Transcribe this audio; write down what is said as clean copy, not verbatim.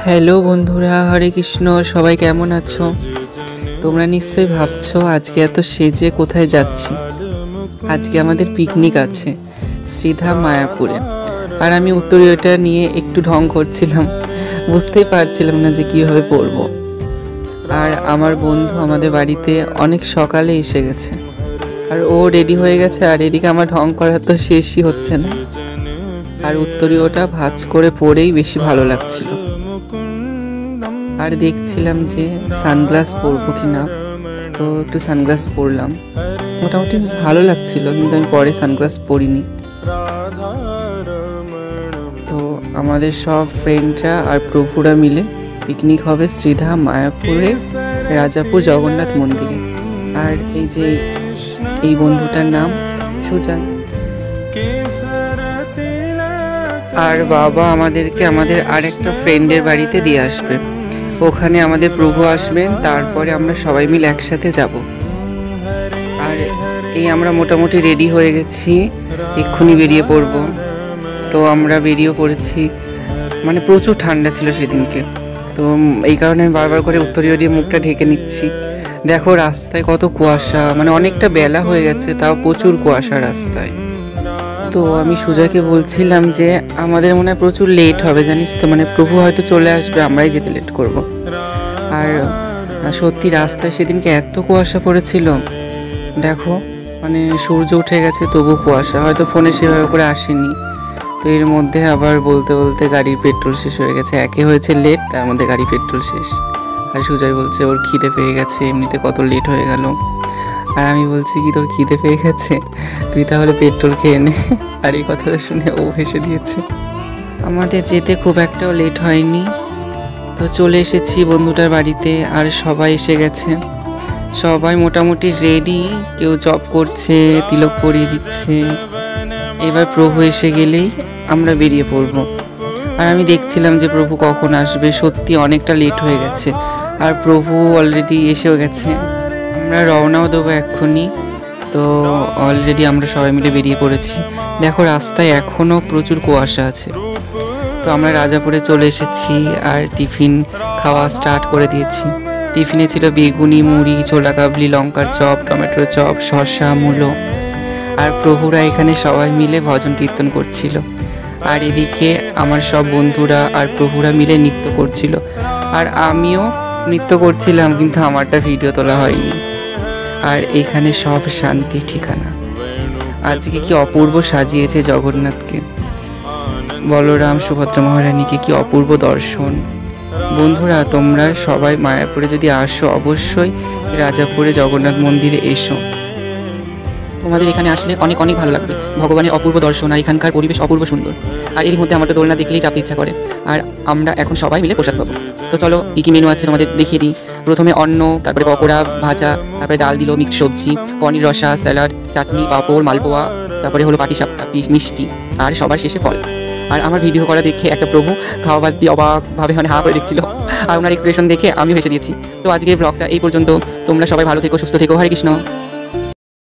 Hello বন্ধুরা, হরে কৃষ্ণ। সবাই কেমন আছো? তোমরা নিশ্চয়ই ভাবছো আজকে এত সেজে কোথায় যাচ্ছি। আজকে আমাদের পিকনিক আছে শ্রীধাম মায়াপুরে। আর আমি উত্তরীয়টা নিয়ে একটু ঢং করছিলাম, বুঝতেই পারছিলাম না যে কীভাবে পরবো। আর আমার বন্ধু আমাদের বাড়িতে অনেক সকালে এসে গেছে, আর ও রেডি হয়ে গেছে। আর এদিকে আমার ঢং করা তো শেষই হচ্ছে না। আর উত্তরীয়টা ভাঁজ করে পরেই বেশি ভালো লাগছিল। আর দেখছিলাম যে সানগ্লাস পরবো কি না, তো একটু সানগ্লাস পরলাম। মোটামুটি ভালো লাগছিল, কিন্তু আমি পরে সানগ্লাস পরিনি। তো আমাদের সব ফ্রেন্ডরা আর প্রভুরা মিলে পিকনিক হবে শ্রীধাম মায়াপুরে রাজাপুর জগন্নাথ মন্দিরে। আর এই বন্ধুটার নাম সুজান। আর বাবা আমাদেরকে আমাদের আরেকটা ফ্রেন্ডের বাড়িতে দিয়ে আসবে, ওখানে আমাদের প্রভু আসবেন, তারপরে আমরা সবাই মিলে একসাথে যাব। আর আমরা মোটামুটি রেডি হয়ে গেছি, এক্ষুনি বেরিয়ে পড়ব। তো আমরা বেরিয়ে পড়েছি, মানে প্রচুর ঠান্ডা ছিল সেদিনকে, তো এই কারণে আমি বারবার করে উত্তরীয় দিয়ে মুখটা ঢেকে নিচ্ছি। দেখো রাস্তায় কত কুয়াশা, মানে অনেকটা বেলা হয়ে গেছে, তাও প্রচুর কুয়াশা রাস্তায়। তো আমি সুজয়কে বলছিলাম যে আমাদের মনে হয় প্রচুর লেট হবে, জানিস তো, মানে প্রভু হয়তো চলে আসবে, আমরাই যেতে লেট করব। আর সত্যি রাস্তায় সেদিনকে এত কুয়াশা পড়েছিল, দেখো মানে সূর্য উঠে গেছে তবু কুয়াশা, হয়তো ফোনে সেভাবে করে আসেনি। তো এর মধ্যে আবার বলতে বলতে গাড়ির পেট্রোল শেষ হয়ে গেছে, একে হয়েছে লেট, তার মধ্যে গাড়ির পেট্রোল শেষ। আর সুজয় বলছে ওর খিদে পেয়ে গেছে, এমনিতে কত লেট হয়ে গেল। আর আমি বলছি কি তোর খিদে পেয়ে গেছে, তুই তাহলে পেট্রোল খেয়ে নে। আর এই কথাটা শুনে ও হেসে দিয়েছে। আমাদের যেতে খুব একটাও লেট হয়নি, তো চলে এসেছি বন্ধুটার বাড়িতে। আর সবাই এসে গেছে, সবাই মোটামুটি রেডি, কেউ জব করছে, তিলক পরিয়ে দিচ্ছে। এবার প্রভু এসে গেলেই আমরা বেরিয়ে পড়ব। আর আমি দেখছিলাম যে প্রভু কখন আসবে, সত্যি অনেকটা লেট হয়ে গেছে। আর প্রভু অলরেডি এসেও গেছে, আমরা রওনাও দেবো এক্ষুনি। তো অলরেডি আমরা সবাই মিলে বেরিয়ে পড়েছি। দেখো রাস্তায় এখনও প্রচুর কুয়াশা আছে। তো আমরা রাজাপুরে চলে এসেছি, আর টিফিন খাওয়া স্টার্ট করে দিয়েছি। টিফিনে ছিল বেগুনি, মুড়ি, ছোলা কাবলি, লঙ্কার চপ, টমেটোর চপ, শসা, মূলো। আর প্রভুরা এখানে সবাই মিলে ভজন কীর্তন করছিল। আর এদিকে আমার সব বন্ধুরা আর প্রভুরা মিলে নৃত্য করছিল, আর আমিও নৃত্য করছিলাম, কিন্তু আমারটা ভিডিও তোলা হয়নি। আর এখানে সব শান্তি ঠিকানা। আজকে কি অপূর্ব সাজিয়েছে জগন্নাথকে, বলরাম সুভদ্রা মহারানীকে, কি অপূর্ব দর্শন। বন্ধুরা তোমরা সবাই মায়াপুরে যদি আসো, অবশ্যই রাজাপুরে জগন্নাথ মন্দিরে এসো। তোমাদের এখানে আসলে অনেক অনেক ভালো লাগবে, ভগবানের অপূর্ব দর্শন, আর এখানকার পরিবেশ অপূর্ব সুন্দর। আর এর মধ্যে আমার তো দোলনা দেখলেই চাপতে ইচ্ছা করে। আর আমরা এখন সবাই মিলে প্রসাদ পাবো। তো চলো কী কী মেনু আছে তোমাদের দেখিয়ে দিই। প্রথমে অন্ন, তারপরে পকোড়া, ভাজা, তারপরে ডাল দিল, মিক্সড সবজি, পনির রসা, স্যালাড, চাটনি, পাঁপড়, মালপোয়া, তারপরে হলো পাটিসাপটা, মিষ্টি, আর সবার শেষে ফল। আর আমার ভিডিও করা দেখে একটা প্রভু খাওয়া বাদ দিয়ে অবাকভাবে মানে হা করে দেখছিল, আর ওনার এক্সপ্রেশন দেখে আমিও হেসে দিয়েছি। তো আজকের ব্লগটা এই পর্যন্ত। তোমরা সবাই ভালো থেকো, সুস্থ থেকো। হরে কৃষ্ণ।